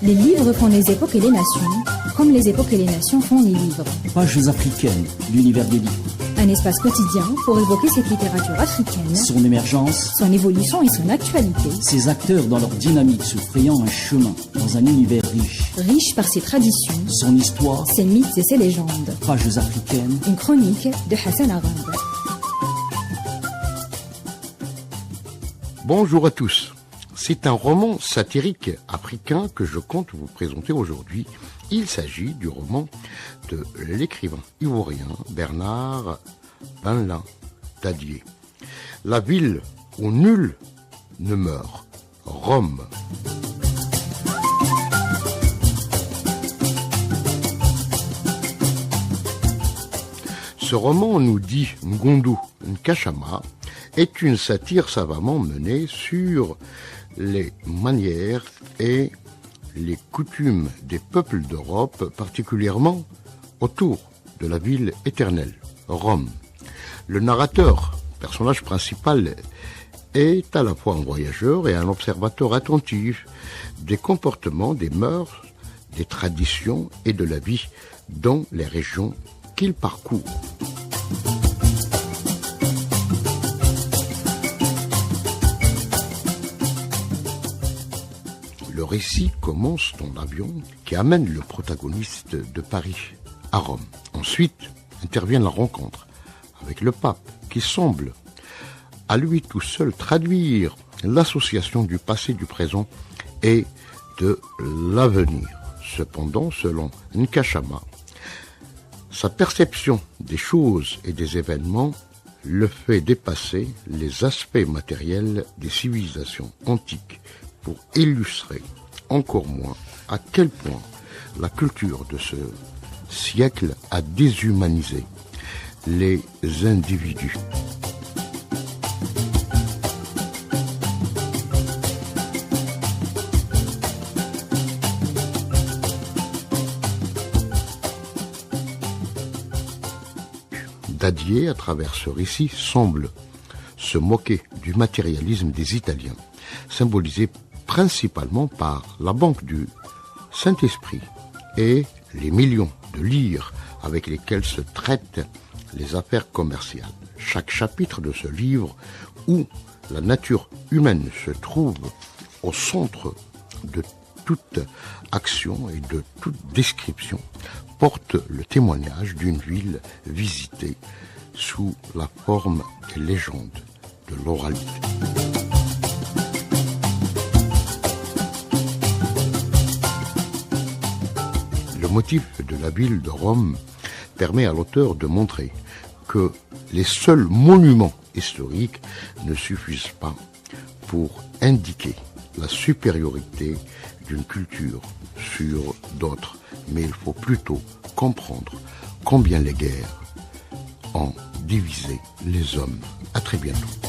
Les livres font les époques et les nations, comme les époques et les nations font les livres. Pages africaines, l'univers des livres. Un espace quotidien pour évoquer cette littérature africaine, Son émergence, son évolution et son actualité. ses acteurs dans leur dynamique se frayant un chemin dans un univers riche. Riche par ses traditions, Son histoire, ses mythes et ses légendes. Pages africaines. Une chronique de Hassan Arabe. Bonjour à tous. C'est un roman satirique africain que je compte vous présenter aujourd'hui. Il s'agit du roman de l'écrivain ivoirien Bernard Benlin Dadié. La ville où nul ne meurt, Rome. Ce roman, nous dit Ngondou Nkashama, est une satire savamment menée sur les manières et les coutumes des peuples d'Europe, particulièrement autour de la ville éternelle, Rome. Le narrateur, personnage principal, est à la fois un voyageur et un observateur attentif des comportements, des mœurs, des traditions et de la vie dans les régions qu'il parcourt. Le récit commence dans l'avion qui amène le protagoniste de Paris à Rome. Ensuite intervient la rencontre avec le pape qui semble à lui tout seul traduire l'association du passé, du présent et de l'avenir. Cependant, selon Nkashama, sa perception des choses et des événements le fait dépasser les aspects matériels des civilisations antiques pour illustrer encore moins à quel point la culture de ce siècle a déshumanisé les individus. Dadié, à travers ce récit, semble se moquer du matérialisme des Italiens, symbolisé principalement par la banque du Saint-Esprit et les millions de lire avec lesquels se traitent les affaires commerciales. Chaque chapitre de ce livre, où la nature humaine se trouve au centre de toute action et de toute description, porte le témoignage d'une ville visitée sous la forme des légendes de l'oralité. Le motif de la ville de Rome permet à l'auteur de montrer que les seuls monuments historiques ne suffisent pas pour indiquer la supériorité d'une culture sur d'autres, mais il faut plutôt comprendre combien les guerres ont divisé les hommes. À très bientôt.